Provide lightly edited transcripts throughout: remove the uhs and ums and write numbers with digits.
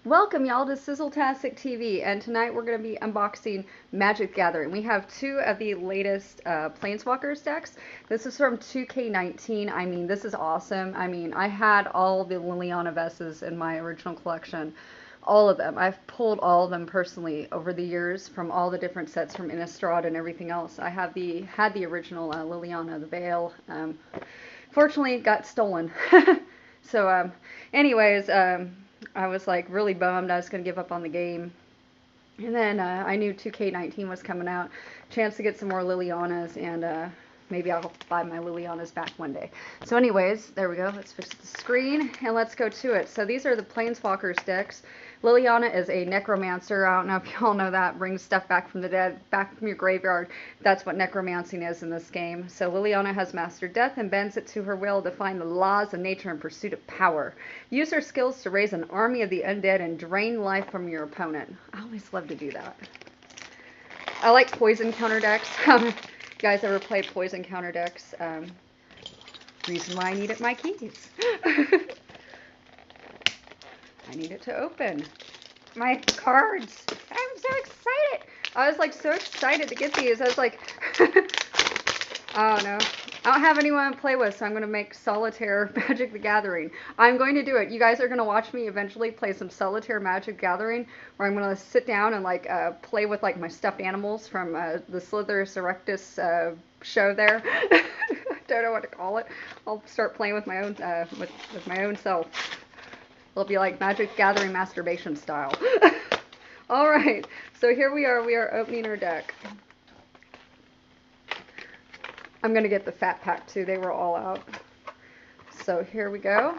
Welcome y'all to Sizzletastic TV, and tonight we're going to be unboxing Magic the Gathering. We have two of the latest Planeswalkers decks. This is from 2K19. I mean, this is awesome. I mean, I had all the Liliana Vesses in my original collection. All of them. I've pulled all of them personally over the years from all the different sets from Innistrad and everything else. I have had the original Liliana, the Veil. Fortunately, it got stolen. So, anyways, I was like really bummed. I was going to give up on the game. And then I knew 2K19 was coming out. Chance to get some more Lilianas, and maybe I'll buy my Lilianas back one day. So anyways, there we go. Let's fix the screen, and let's go to it. So these are the Planeswalkers decks. Liliana is a necromancer. I don't know if y'all know that. Brings stuff back from the dead, back from your graveyard. That's what necromancing is in this game. So Liliana has mastered death and bends it to her will to find the laws of nature in pursuit of power. Use her skills to raise an army of the undead and drain life from your opponent. I always love to do that. I like poison counter decks. You guys ever play poison counter decks? Reason why I needed my keys. I need it to open my cards. I'm so excited. I was like so excited to get these. I was like, I don't know. I don't have anyone to play with, so I'm going to make Solitaire Magic the Gathering. I'm going to do it. You guys are going to watch me eventually play some Solitaire Magic Gathering, where I'm going to sit down and like play with like my stuffed animals from the Slitherus Erectus show there. I don't know what to call it. I'll start playing with my own with my own self. It'll be like Magic Gathering masturbation style. All right, so here we are. We are opening our deck. I'm going to get the fat pack too. They were all out. So here we go.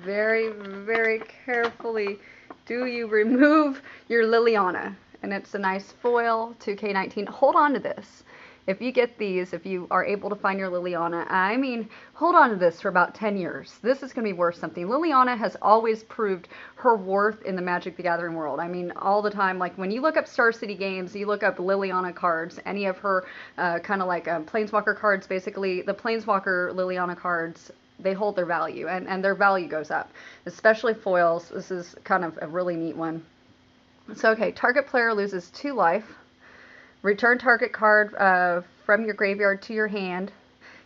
Very, very carefully do you remove your Liliana. And it's a nice foil, 2K19. Hold on to this. If you get these, if you are able to find your Liliana, I mean, hold on to this for about 10 years. This is going to be worth something. Liliana has always proved her worth in the Magic the Gathering world. I mean, all the time, like when you look up Star City games, you look up Liliana cards, any of her kind of like Planeswalker cards, basically, the Planeswalker Liliana cards, they hold their value, and their value goes up, especially foils. This is kind of a really neat one. So, okay, target player loses 2 life. Return target card from your graveyard to your hand.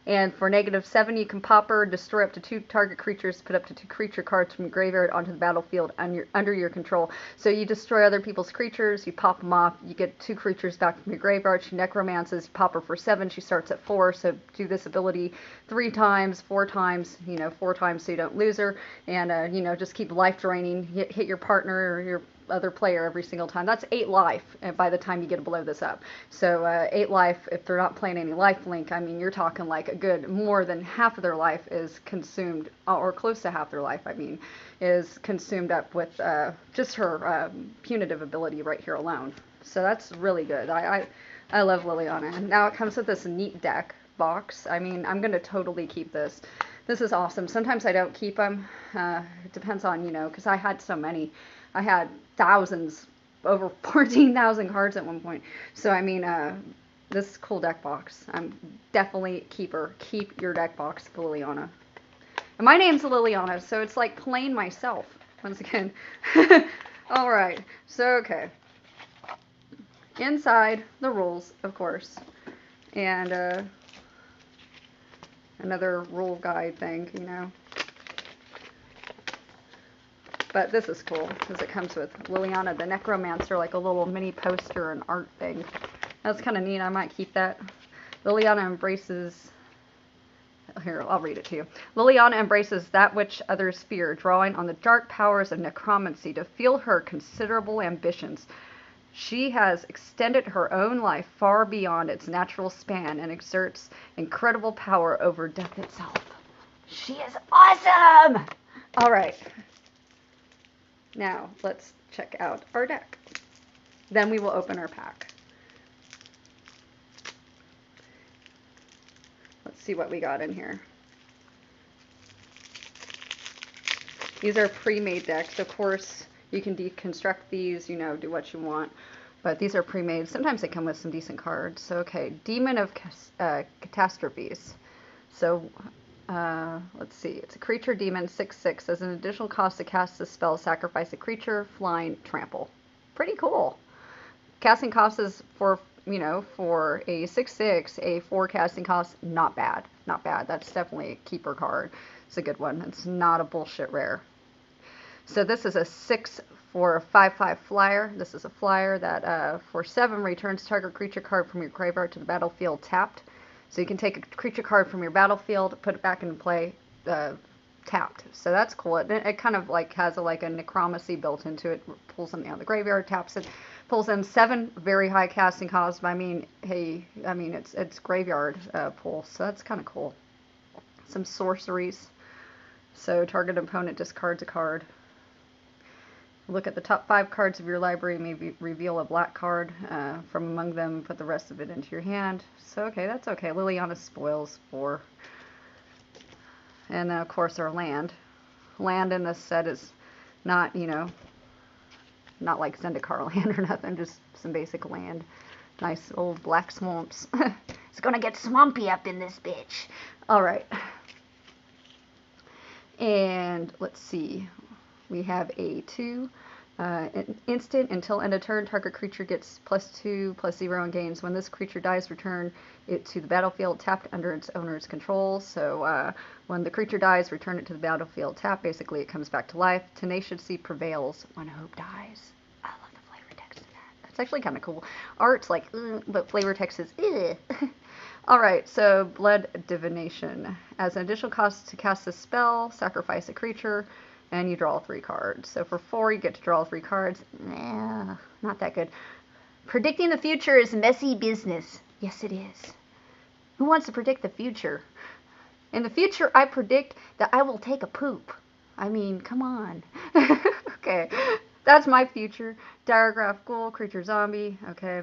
And for -7, you can pop her, destroy up to 2 target creatures, put up to 2 creature cards from your graveyard onto the battlefield under your control. So you destroy other people's creatures, you pop them off, you get 2 creatures back from your graveyard. She necromances, you pop her for 7, she starts at 4. So do this ability 3 times, 4 times, 4 times so you don't lose her. And, just keep life draining, hit your partner or your other player every single time. That's 8 life by the time you get to blow this up. So 8 life, if they're not playing any life link, I mean, you're talking like a good more than half of their life is consumed, or close to half their life, I mean, is consumed up with just her punitive ability right here alone. So that's really good. I love Liliana. And now it comes with this neat deck box. I mean, I'm going to totally keep this. This is awesome. Sometimes I don't keep them. It depends on, because I had so many. I had thousands, over 14,000 cards at one point. So, I mean, this is a cool deck box. I'm definitely keeper. Keep your deck box, Liliana. And my name's Liliana, so it's like playing myself, once again. All right. So, okay. Inside, the rules, of course. And another rule guide thing, But this is cool, because it comes with Liliana the Necromancer, like a little mini poster and art thing. That's kind of neat. I might keep that. Liliana embraces... Here, I'll read it to you. Liliana embraces that which others fear, drawing on the dark powers of necromancy to fuel her considerable ambitions. She has extended her own life far beyond its natural span and exerts incredible power over death itself. She is awesome! All right. Now, let's check out our deck. Then we will open our pack. Let's see what we got in here. These are pre-made decks. Of course, you can deconstruct these, do what you want. But these are pre-made. Sometimes they come with some decent cards. So, okay, Demon of Catastrophes. So, Let's see. It's a creature demon 6/6. As an additional cost to cast the spell, sacrifice a creature, flying, trample. Pretty cool. Casting cost is for, you know, for a 6/6, a 4 casting cost, not bad. Not bad. That's definitely a keeper card. It's a good one. It's not a bullshit rare. So this is a 6 for a 5/5 flyer. This is a flyer that for 7 returns target creature card from your graveyard to the battlefield tapped. So you can take a creature card from your battlefield, put it back into play, tapped. So that's cool. It kind of like has like a necromancy built into it. Pulls something out of the graveyard, taps it, pulls in 7 very high casting costs. I mean, hey, I mean it's graveyard pull, so that's kind of cool. Some sorceries. So target opponent discards a card. Look at the top 5 cards of your library, maybe reveal a black card from among them, put the rest of it into your hand. So, okay, that's okay. Liliana spoils 4. And then, of course, our land. Land in this set is not, you know, not like Zendikar land or nothing, just some basic land. Nice old black swamps. It's gonna get swampy up in this bitch. Alright. And let's see. We have a 2. Instant, until end of turn, target creature gets +2/+0 and gains. When this creature dies, return it to the battlefield tapped under its owner's control. So when the creature dies, return it to the battlefield tapped. Basically, it comes back to life. Tenacity prevails when hope dies. I love the flavor text of that. That's actually kind of cool. Art's like, but flavor text is, Alright, so Blood Divination. As an additional cost to cast a spell, sacrifice a creature, and you draw 3 cards. So for 4, you get to draw 3 cards. Nah, not that good. Predicting the future is messy business. Yes, it is. Who wants to predict the future? In the future, I predict that I will take a poop. I mean, come on. Okay, that's my future. Diregraph Ghoul, creature zombie. Okay.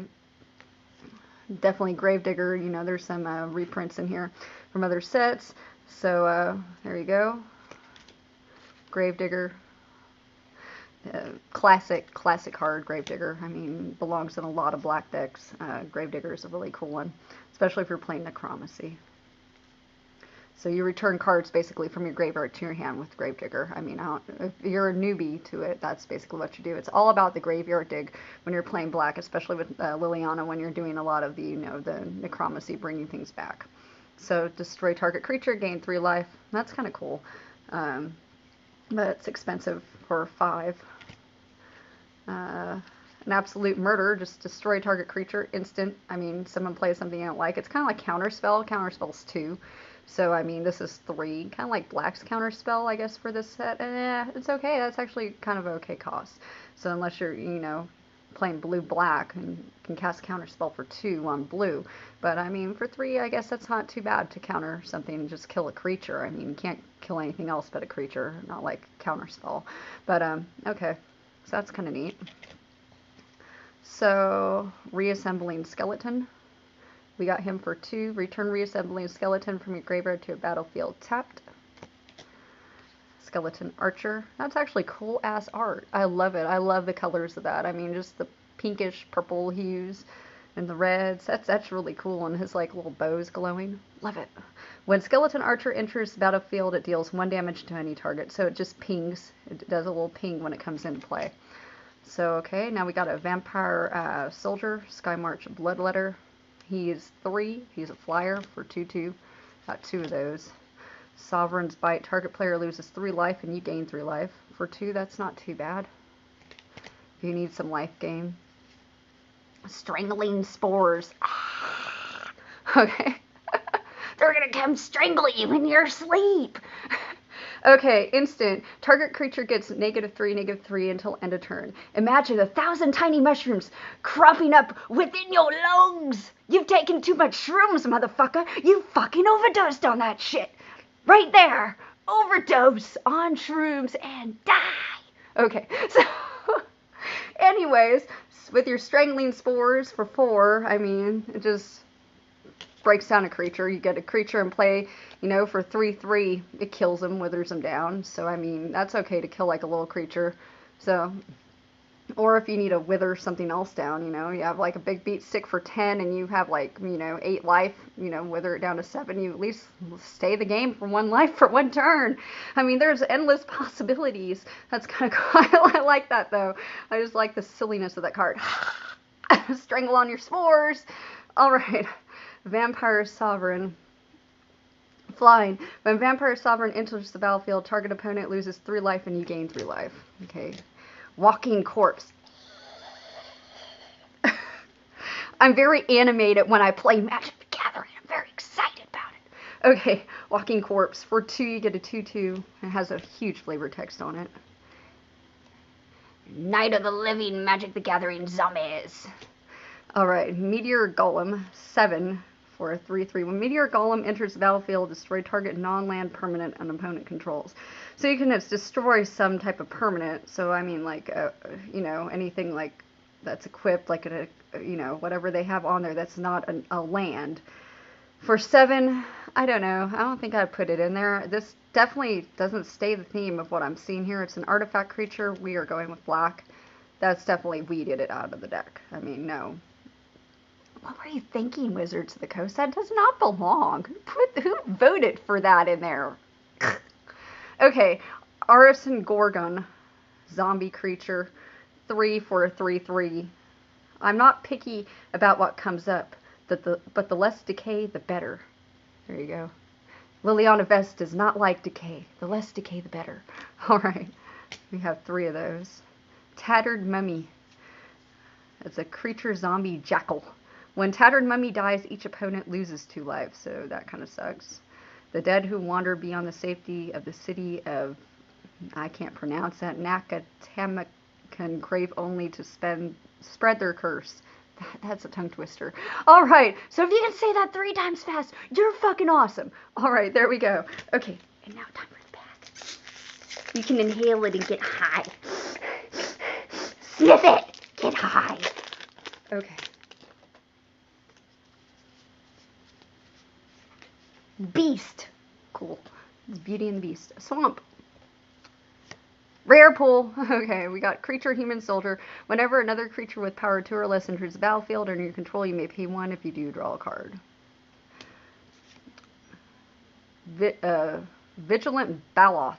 Definitely Gravedigger. You know, there's some reprints in here from other sets. So there you go. Gravedigger. Classic card, Gravedigger. I mean, belongs in a lot of black decks. Gravedigger is a really cool one, especially if you're playing Necromancy. So you return cards basically from your graveyard to your hand with Gravedigger. I mean, if you're a newbie to it, that's basically what you do. It's all about the graveyard dig when you're playing black, especially with Liliana, when you're doing a lot of the, you know, the Necromancy, bringing things back. So destroy target creature, gain 3 life. That's kind of cool. But it's expensive for 5. An absolute murder, just destroy target creature, instant. I mean, someone plays something you don't like. It's kind of like Counterspell. Counterspell's 2. So, I mean, this is 3. Kind of like Black's Counterspell, I guess, for this set. And it's okay. That's actually kind of okay cost. So unless you're, you know, playing blue-black and can cast Counterspell for 2 on blue. But, I mean, for 3, I guess that's not too bad to counter something and just kill a creature. I mean, you can't kill anything else but a creature, not like Counterspell. But, okay. So that's kind of neat. So, Reassembling Skeleton. We got him for 2. Return Reassembling Skeleton from your graveyard to a battlefield tapped. Skeleton Archer. That's actually cool-ass art. I love it. I love the colors of that. I mean, just the pinkish purple hues and the reds. That's really cool, and his, like, little bows glowing. Love it. When Skeleton Archer enters the battlefield, it deals 1 damage to any target. So it just pings. It does a little ping when it comes into play. So, okay, now we got a Vampire Soldier, Skymarch Bloodletter. He is 3. He's a flyer for 2/2. Got 2 of those. Sovereign's Bite. Target player loses 3 life and you gain 3 life. For 2, that's not too bad. If you need some life gain. Strangling Spores. Okay. They're gonna come strangle you in your sleep. Okay, instant. Target creature gets -3/-3 until end of turn. Imagine 1,000 tiny mushrooms cropping up within your lungs. You've taken too much shrooms, motherfucker. You fucking overdosed on that shit. Right there. Overdose on shrooms and die. Okay, so anyways, with your Strangling Spores for 4, I mean, it just breaks down a creature. You get a creature in play, you know, for 3/3, it kills him, withers him down. So, I mean, that's okay to kill like a little creature. So, Or if you need to wither something else down, you have like a big beat stick for 10 and you have like, 8 life, wither it down to 7, you at least stay the game for 1 life for 1 turn. I mean, there's endless possibilities. That's kind of cool. I like that though. I just like the silliness of that card. Strangle on your spores. All right. Vampire Sovereign. Flying. When Vampire Sovereign enters the battlefield, target opponent loses 3 life and you gain 3 life. Okay. Walking Corpse. I'm very animated when I play Magic the Gathering. I'm very excited about it. Okay, Walking Corpse. For 2, you get a 2/2. It has a huge flavor text on it. Night of the Living Magic the Gathering Zombies. Alright, Meteor Golem. 7 for a 3/3. When Meteor Golem enters the battlefield, destroy target non-land permanent an opponent controls. So you can just destroy some type of permanent. So I mean, like, anything like that's equipped, like whatever they have on there that's not a land. For 7, I don't know. I don't think I'd put it in there. This definitely doesn't stay the theme of what I'm seeing here. It's an artifact creature. We are going with black. That's definitely weeded it out of the deck. I mean, no. What were you thinking, Wizards of the Coast? That does not belong. Who voted for that in there? Okay, Artisan Gorgon, zombie creature, 3 for a 3/3. I'm not picky about what comes up, but the less decay, the better. There you go. Liliana Vess does not like decay. The less decay, the better. All right, we have 3 of those. Tattered Mummy. It's a creature zombie jackal. When Tattered Mummy dies, each opponent loses 2 lives, so that kind of sucks. The dead who wander beyond the safety of the city of, I can't pronounce that, Nakatama can crave only to spread their curse. That's a tongue twister. All right, so if you can say that 3 times fast, you're fucking awesome. All right, there we go. Okay, and now time for the back. You can inhale it and get high. Sniff it, get high. Okay. Beast. Cool. It's Beauty and the Beast. Swamp. Rare pool. Okay, we got creature, human, soldier. Whenever another creature with power 2 or less enters the battlefield under your control, you may pay 1. If you do, draw a card. Vigilant Baloth.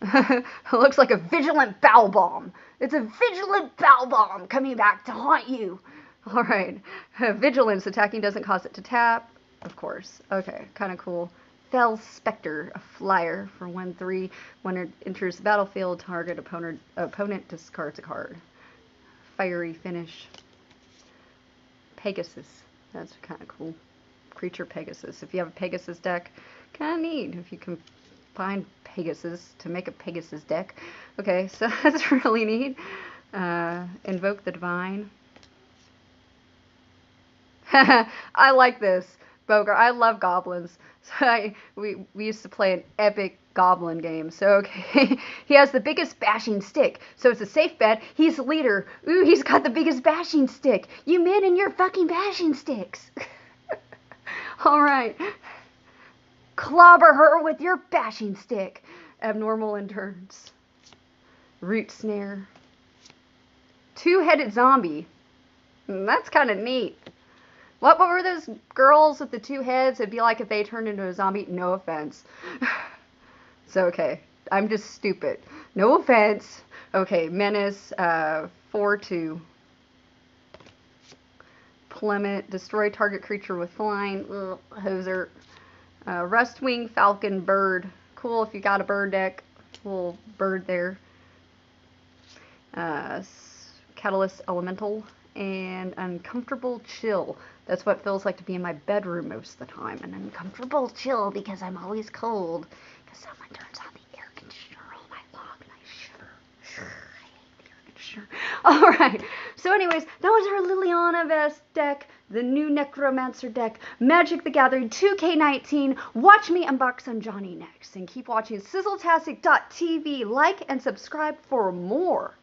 It looks like a Vigilant Bow Bomb. It's a Vigilant Bow Bomb coming back to haunt you. Alright. Vigilance. Attacking doesn't cause it to tap. Of course. Okay, kind of cool. Fell Spectre, a flyer for 1/3. When it enters the battlefield, target opponent discards a card. Fiery Finish. Pegasus. That's kind of cool. Creature Pegasus. If you have a Pegasus deck, kind of neat if you can find Pegasus to make a Pegasus deck. Okay, so that's really neat. Invoke the Divine. I like this. Bogart. I love goblins. So we used to play an epic goblin game. So, okay, he has the biggest bashing stick. So it's a safe bet. He's the leader. Ooh, he's got the biggest bashing stick. You men and your fucking bashing sticks. All right. Clobber her with your bashing stick. Abnormal Endurance. Root Snare. 2-headed zombie. That's kind of neat. What were those girls with the 2 heads? It'd be like if they turned into a zombie. No offense. So, okay. I'm just stupid. No offense. Okay, Menace, 4/2. Plummet, destroy target creature with flying. Ugh, hoser. Rustwing, Falcon, Bird. Cool if you got a bird deck. Little bird there. Catalyst Elemental. And Uncomfortable Chill. That's what it feels like to be in my bedroom most of the time. An uncomfortable chill because I'm always cold. Because someone turns on the air conditioner all night long and I shiver. I hate the air conditioner. Alright, so anyways, that was our Liliana Vess deck. The new Necromancer deck. Magic the Gathering 2K19. Watch me unbox on Johnny next. And keep watching Sizzletastic.tv. Like and subscribe for more.